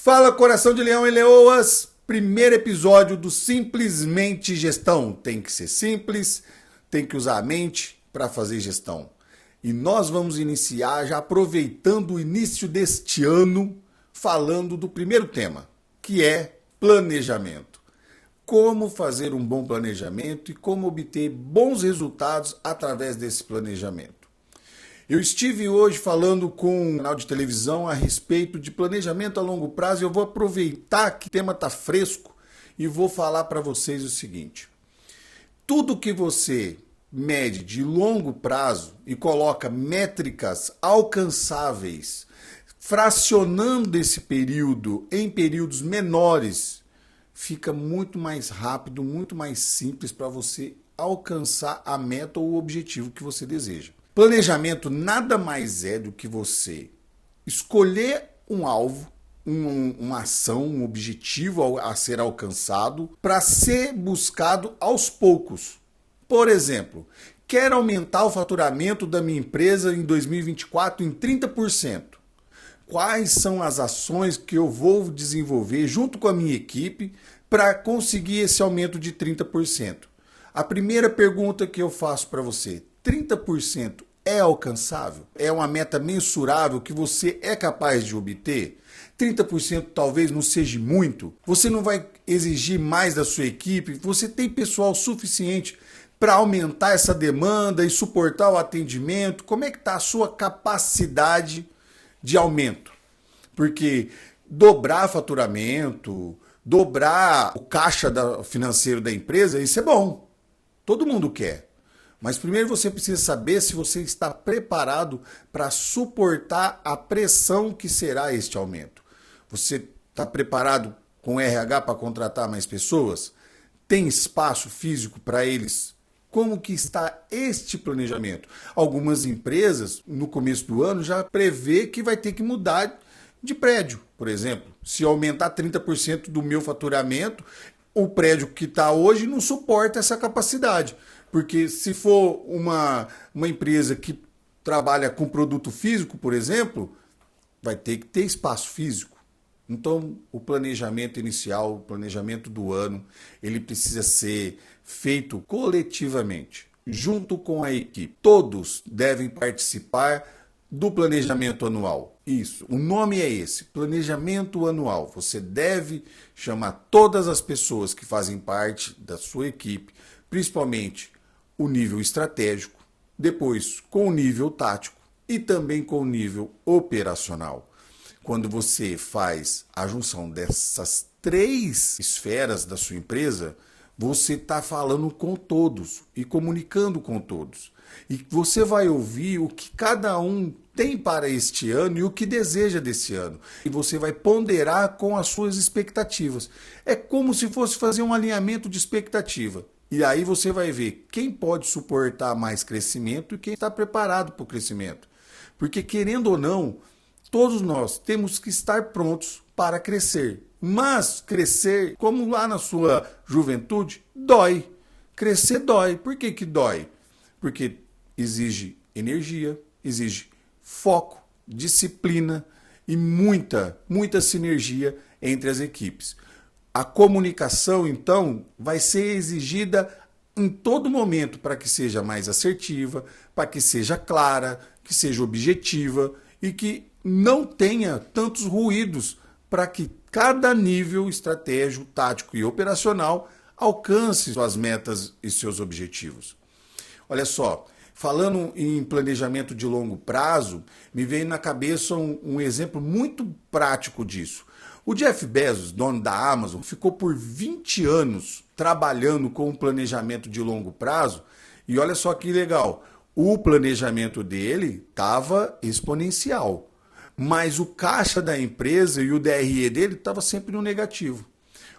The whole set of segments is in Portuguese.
Fala, coração de leão e leoas! Primeiro episódio do Simplesmente Gestão. Tem que ser simples, tem que usar a mente para fazer gestão. E nós vamos iniciar já aproveitando o início deste ano, falando do primeiro tema, que é planejamento. Como fazer um bom planejamento e como obter bons resultados através desse planejamento. Eu estive hoje falando com um canal de televisão a respeito de planejamento a longo prazo e eu vou aproveitar que o tema está fresco e vou falar para vocês o seguinte. Tudo que você mede de longo prazo e coloca métricas alcançáveis, fracionando esse período em períodos menores, fica muito mais rápido, muito mais simples para você alcançar a meta ou o objetivo que você deseja. Planejamento nada mais é do que você escolher um alvo, uma ação, um objetivo a ser alcançado para ser buscado aos poucos. Por exemplo, quero aumentar o faturamento da minha empresa em 2024 em 30%. Quais são as ações que eu vou desenvolver junto com a minha equipe para conseguir esse aumento de 30%? A primeira pergunta que eu faço para você, 30% é alcançável? É uma meta mensurável que você é capaz de obter? 30% talvez não seja muito? Você não vai exigir mais da sua equipe? Você tem pessoal suficiente para aumentar essa demanda e suportar o atendimento? Como é que está a sua capacidade de aumento? Porque dobrar faturamento, dobrar o caixa financeiro da empresa, isso é bom. Todo mundo quer. Mas primeiro você precisa saber se você está preparado para suportar a pressão que será este aumento. Você está preparado com RH para contratar mais pessoas? Tem espaço físico para eles? Como que está este planejamento? Algumas empresas, no começo do ano, já prevê que vai ter que mudar de prédio, por exemplo. Se aumentar 30% do meu faturamento, o prédio que está hoje não suporta essa capacidade. Porque se for uma empresa que trabalha com produto físico, por exemplo, vai ter que ter espaço físico. Então, o planejamento inicial, o planejamento do ano, ele precisa ser feito coletivamente, junto com a equipe. Todos devem participar do planejamento anual. Isso, o nome é esse, planejamento anual. Você deve chamar todas as pessoas que fazem parte da sua equipe, principalmente o nível estratégico, depois com o nível tático e também com o nível operacional. Quando você faz a junção dessas três esferas da sua empresa, você está falando com todos e comunicando com todos. E você vai ouvir o que cada um tem para este ano e o que deseja desse ano. E você vai ponderar com as suas expectativas. É como se fosse fazer um alinhamento de expectativa. E aí você vai ver quem pode suportar mais crescimento e quem está preparado para o crescimento. Porque, querendo ou não, todos nós temos que estar prontos para crescer. Mas crescer, como lá na sua juventude, dói. Crescer dói. Por que que dói? Porque exige energia, exige foco, disciplina e muita sinergia entre as equipes. A comunicação, então, vai ser exigida em todo momento para que seja mais assertiva, para que seja clara, que seja objetiva e que não tenha tantos ruídos para que cada nível estratégico, tático e operacional alcance suas metas e seus objetivos. Olha só, falando em planejamento de longo prazo, me veio na cabeça um exemplo muito prático disso. O Jeff Bezos, dono da Amazon, ficou por 20 anos trabalhando com um planejamento de longo prazo e olha só que legal, o planejamento dele estava exponencial, mas o caixa da empresa e o DRE dele estava sempre no negativo.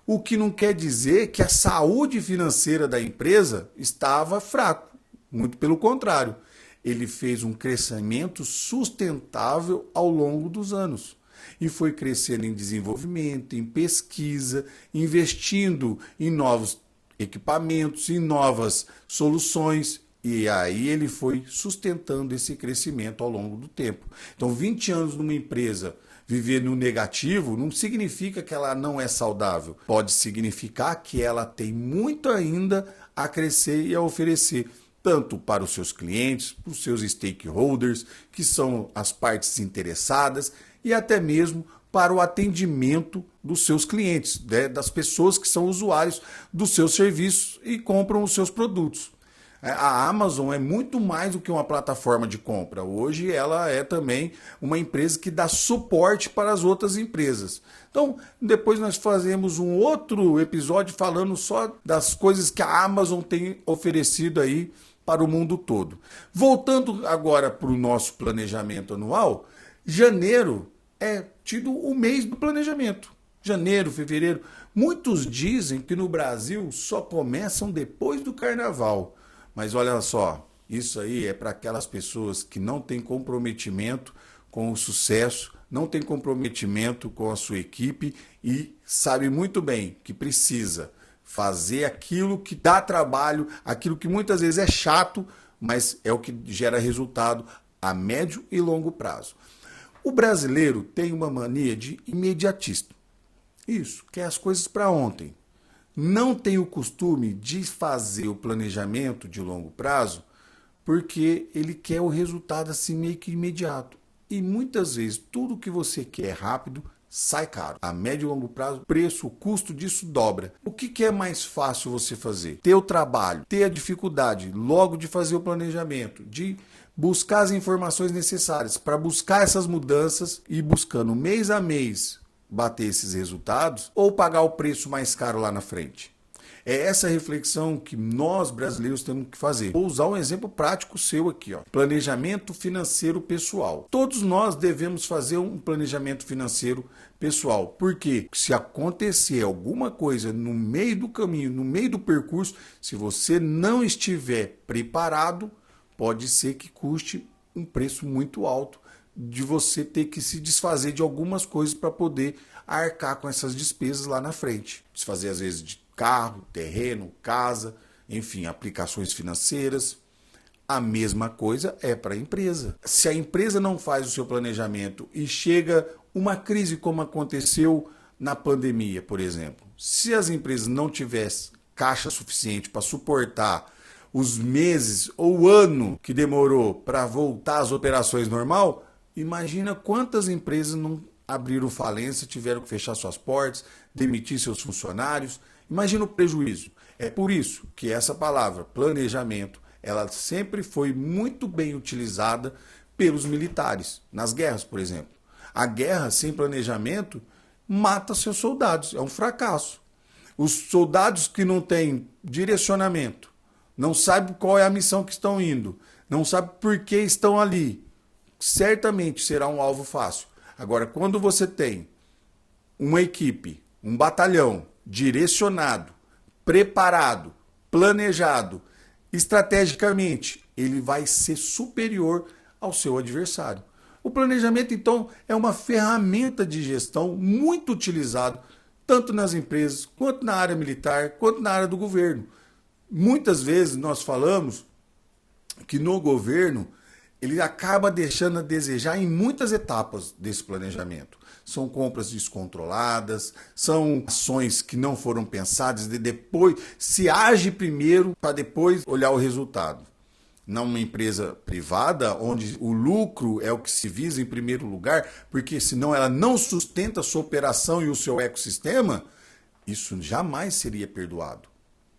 O que não quer dizer que a saúde financeira da empresa estava fraca, muito pelo contrário, ele fez um crescimento sustentável ao longo dos anos. E foi crescendo em desenvolvimento, em pesquisa, investindo em novos equipamentos, em novas soluções. E aí ele foi sustentando esse crescimento ao longo do tempo. Então, 20 anos numa empresa viver no negativo não significa que ela não é saudável. Pode significar que ela tem muito ainda a crescer e a oferecer, tanto para os seus clientes, para os seus stakeholders, que são as partes interessadas, e até mesmo para o atendimento dos seus clientes, né, das pessoas que são usuários dos seus serviços e compram os seus produtos. A Amazon é muito mais do que uma plataforma de compra. Hoje ela é também uma empresa que dá suporte para as outras empresas. Então, depois nós fazemos um outro episódio falando só das coisas que a Amazon tem oferecido aí para o mundo todo. Voltando agora para o nosso planejamento anual, janeiro é tido o mês do planejamento. Janeiro, fevereiro. Muitos dizem que no Brasil só começam depois do carnaval. Mas olha só, isso aí é para aquelas pessoas que não têm comprometimento com o sucesso, não têm comprometimento com a sua equipe e sabe muito bem que precisa fazer aquilo que dá trabalho, aquilo que muitas vezes é chato, mas é o que gera resultado a médio e longo prazo. O brasileiro tem uma mania de imediatista. Isso, quer as coisas para ontem. Não tem o costume de fazer o planejamento de longo prazo porque ele quer o resultado assim meio que imediato. E muitas vezes tudo que você quer rápido sai caro. A médio e longo prazo, o preço, o custo disso dobra. O que é mais fácil você fazer? Ter o trabalho, ter a dificuldade logo de fazer o planejamento, de buscar as informações necessárias para buscar essas mudanças e buscando mês a mês bater esses resultados ou pagar o preço mais caro lá na frente. É essa reflexão que nós brasileiros temos que fazer. Vou usar um exemplo prático seu aqui, ó. Planejamento financeiro pessoal. Todos nós devemos fazer um planejamento financeiro pessoal. Porque se acontecer alguma coisa no meio do caminho, no meio do percurso, se você não estiver preparado, pode ser que custe um preço muito alto de você ter que se desfazer de algumas coisas para poder arcar com essas despesas lá na frente. Desfazer às vezes de carro, terreno, casa, enfim, aplicações financeiras. A mesma coisa é para a empresa. Se a empresa não faz o seu planejamento e chega uma crise como aconteceu na pandemia, por exemplo, se as empresas não tivessem caixa suficiente para suportar os meses ou ano que demorou para voltar às operações normal, imagina quantas empresas não abriram falência, tiveram que fechar suas portas, demitir seus funcionários. Imagina o prejuízo. É por isso que essa palavra, planejamento, ela sempre foi muito bem utilizada pelos militares, nas guerras, por exemplo. A guerra sem planejamento mata seus soldados, é um fracasso. Os soldados que não têm direcionamento, não sabem qual é a missão que estão indo, não sabem por que estão ali, certamente será um alvo fácil. Agora, quando você tem uma equipe, um batalhão direcionado, preparado, planejado, estrategicamente, ele vai ser superior ao seu adversário. O planejamento, então, é uma ferramenta de gestão muito utilizado tanto nas empresas, quanto na área militar, quanto na área do governo. Muitas vezes nós falamos que no governo ele acaba deixando a desejar em muitas etapas desse planejamento. São compras descontroladas, são ações que não foram pensadas, de depois se age primeiro para depois olhar o resultado. Numa empresa privada, onde o lucro é o que se visa em primeiro lugar, porque senão ela não sustenta a sua operação e o seu ecossistema, isso jamais seria perdoado.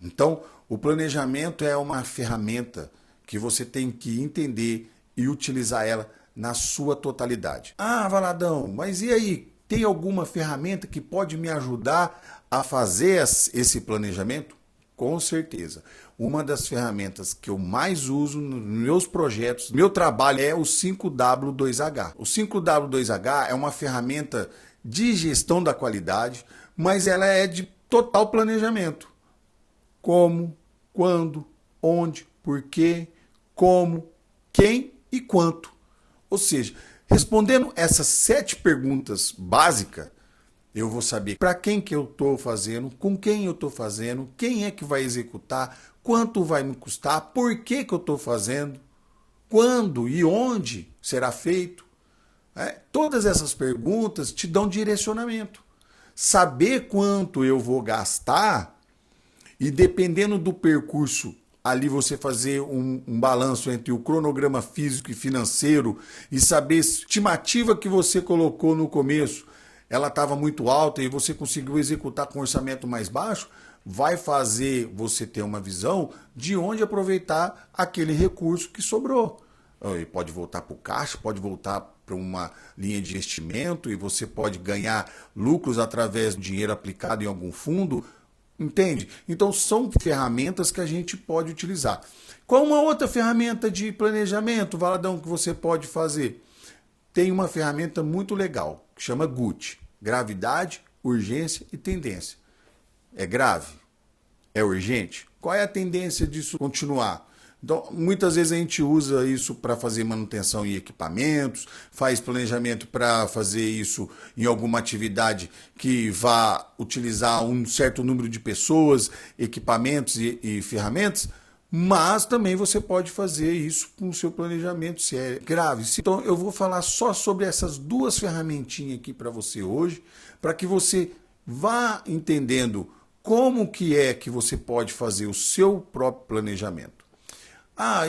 Então, o planejamento é uma ferramenta que você tem que entender e utilizar ela na sua totalidade. Ah, Valadão, mas e aí? Tem alguma ferramenta que pode me ajudar a fazer esse planejamento? Com certeza. Uma das ferramentas que eu mais uso nos meus projetos, meu trabalho, é o 5W2H. O 5W2H é uma ferramenta de gestão da qualidade, mas ela é de total planejamento. Como, quando, onde, por quê, como, quem e quanto. Ou seja, respondendo essas 7 perguntas básicas, eu vou saber para quem que eu estou fazendo, com quem eu estou fazendo, quem é que vai executar, quanto vai me custar, por que eu estou fazendo, quando e onde será feito. Todas essas perguntas te dão direcionamento. Saber quanto eu vou gastar e dependendo do percurso, ali você fazer um balanço entre o cronograma físico e financeiro e saber se a estimativa que você colocou no começo, ela estava muito alta e você conseguiu executar com um orçamento mais baixo, vai fazer você ter uma visão de onde aproveitar aquele recurso que sobrou. Ele pode voltar para o caixa, pode voltar para uma linha de investimento e você pode ganhar lucros através do dinheiro aplicado em algum fundo. Entende? Então são ferramentas que a gente pode utilizar. Qual uma outra ferramenta de planejamento, Valadão, que você pode fazer? Tem uma ferramenta muito legal, que chama GUT. Gravidade, urgência e tendência. É grave? É urgente? Qual é a tendência disso continuar? Então, muitas vezes a gente usa isso para fazer manutenção em equipamentos, faz planejamento para fazer isso em alguma atividade que vá utilizar um certo número de pessoas, equipamentos e ferramentas, mas também você pode fazer isso com o seu planejamento, se é grave. Então, eu vou falar só sobre essas duas ferramentinhas aqui para você hoje, para que você vá entendendo como que é que você pode fazer o seu próprio planejamento.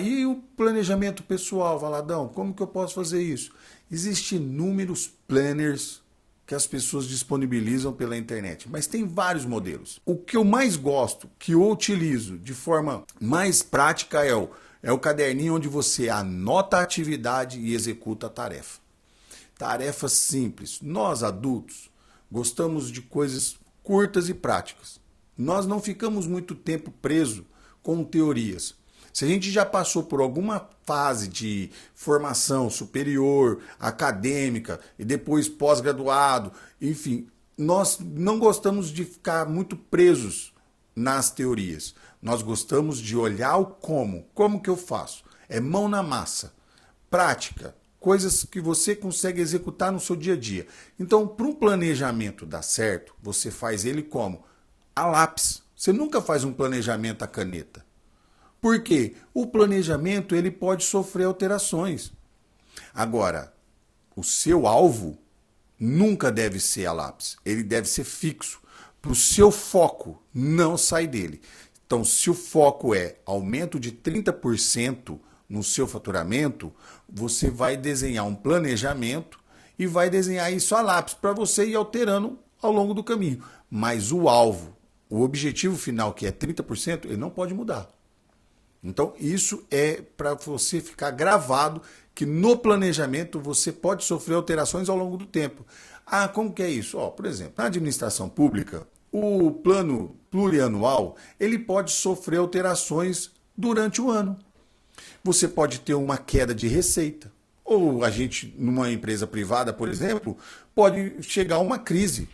E o planejamento pessoal, Valadão, como que eu posso fazer isso? Existem inúmeros planners que as pessoas disponibilizam pela internet, mas tem vários modelos. O que eu mais gosto, que eu utilizo de forma mais prática é o caderninho onde você anota a atividade e executa a tarefa. Tarefas simples. Nós, adultos, gostamos de coisas curtas e práticas. Nós não ficamos muito tempo presos com teorias. Se a gente já passou por alguma fase de formação superior, acadêmica e depois pós-graduado, enfim, nós não gostamos de ficar muito presos nas teorias. Nós gostamos de olhar o como. Como que eu faço? É mão na massa, prática, coisas que você consegue executar no seu dia a dia. Então, para um planejamento dar certo, você faz ele como? A lápis. Você nunca faz um planejamento à caneta. Por quê? O planejamento ele pode sofrer alterações. Agora, o seu alvo nunca deve ser a lápis. Ele deve ser fixo. Para o seu foco não sair dele. Então, se o foco é aumento de 30% no seu faturamento, você vai desenhar um planejamento e vai desenhar isso a lápis para você ir alterando ao longo do caminho. Mas o alvo, o objetivo final, que é 30%, ele não pode mudar. Então, isso é para você ficar gravado que no planejamento você pode sofrer alterações ao longo do tempo. Como que é isso? Por exemplo, na administração pública, o plano plurianual ele pode sofrer alterações durante o ano. Você pode ter uma queda de receita. Ou a gente, numa empresa privada, por exemplo, pode chegar a uma crise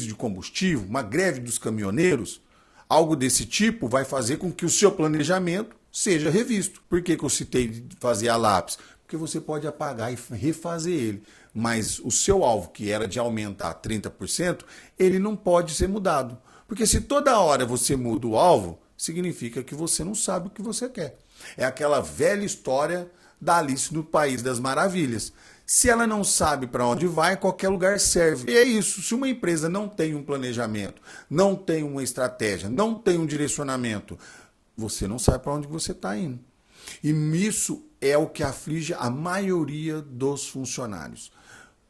de combustível, uma greve dos caminhoneiros. Algo desse tipo vai fazer com que o seu planejamento seja revisto. Por que eu citei de fazer a lápis? Porque você pode apagar e refazer ele. Mas o seu alvo, que era de aumentar 30%, ele não pode ser mudado. Porque se toda hora você muda o alvo, significa que você não sabe o que você quer. É aquela velha história da Alice no País das Maravilhas. Se ela não sabe para onde vai, qualquer lugar serve. E é isso. Se uma empresa não tem um planejamento, não tem uma estratégia, não tem um direcionamento, você não sabe para onde você está indo. E isso é o que aflige a maioria dos funcionários.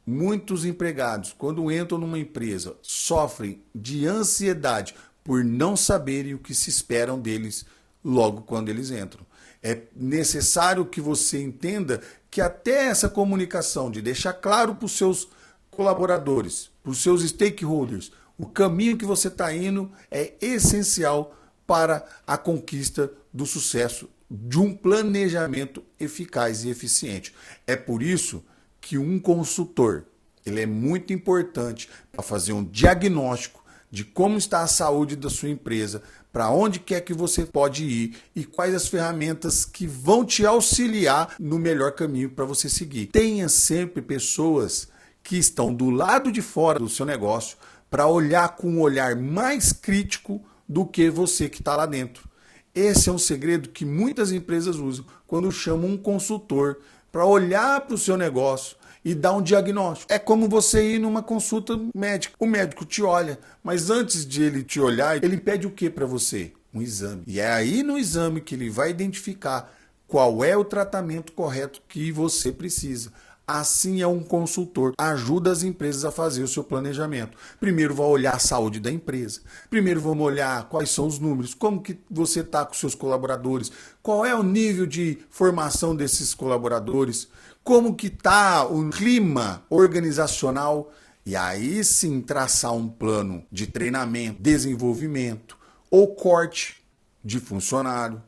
Muitos empregados, quando entram numa empresa, sofrem de ansiedade por não saberem o que se esperam deles logo quando eles entram. É necessário que você entenda que até essa comunicação de deixar claro para os seus colaboradores, para os seus stakeholders, o caminho que você está indo é essencial para a conquista do sucesso de um planejamento eficaz e eficiente. É por isso que um consultor ele é muito importante para fazer um diagnóstico de como está a saúde da sua empresa, para onde quer que você pode ir e quais as ferramentas que vão te auxiliar no melhor caminho para você seguir. Tenha sempre pessoas que estão do lado de fora do seu negócio para olhar com um olhar mais crítico do que você que está lá dentro. Esse é um segredo que muitas empresas usam quando chamam um consultor para olhar para o seu negócio e dá um diagnóstico. É como você ir numa consulta médica. O médico te olha, mas antes de ele te olhar, ele pede o que para você? Um exame. E é aí no exame que ele vai identificar qual é o tratamento correto que você precisa. Assim é um consultor. Ajuda as empresas a fazer o seu planejamento. Primeiro vai olhar a saúde da empresa. Primeiro vamos olhar quais são os números, como que você está com seus colaboradores, qual é o nível de formação desses colaboradores, como que está o clima organizacional. E aí sim traçar um plano de treinamento, desenvolvimento ou corte de funcionário.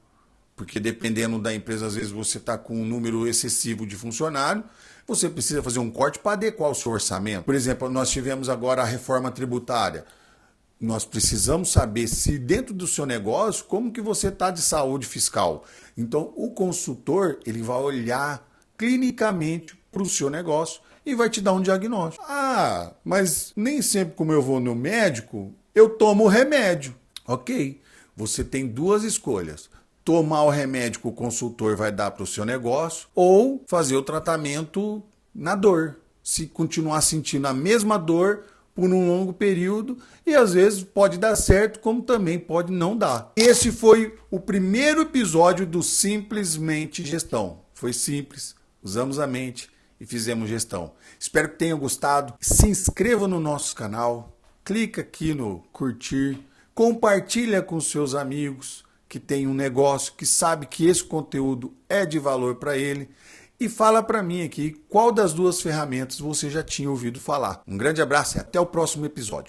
Porque dependendo da empresa, às vezes você está com um número excessivo de funcionário, você precisa fazer um corte para adequar o seu orçamento. Por exemplo, nós tivemos agora a reforma tributária. Nós precisamos saber se dentro do seu negócio, como que você está de saúde fiscal. Então, o consultor, ele vai olhar clinicamente para o seu negócio e vai te dar um diagnóstico. Ah, mas nem sempre como eu vou no médico, eu tomo o remédio. Ok, você tem duas escolhas. Tomar o remédio que o consultor vai dar para o seu negócio ou fazer o tratamento na dor. Se continuar sentindo a mesma dor por um longo período e às vezes pode dar certo, como também pode não dar. Esse foi o primeiro episódio do Simplesmente Gestão. Foi simples, usamos a mente e fizemos gestão. Espero que tenham gostado. Se inscreva no nosso canal, clica aqui no curtir, compartilha com seus amigos que tem um negócio, que sabe que esse conteúdo é de valor para ele e fala para mim aqui qual das duas ferramentas você já tinha ouvido falar. Um grande abraço e até o próximo episódio.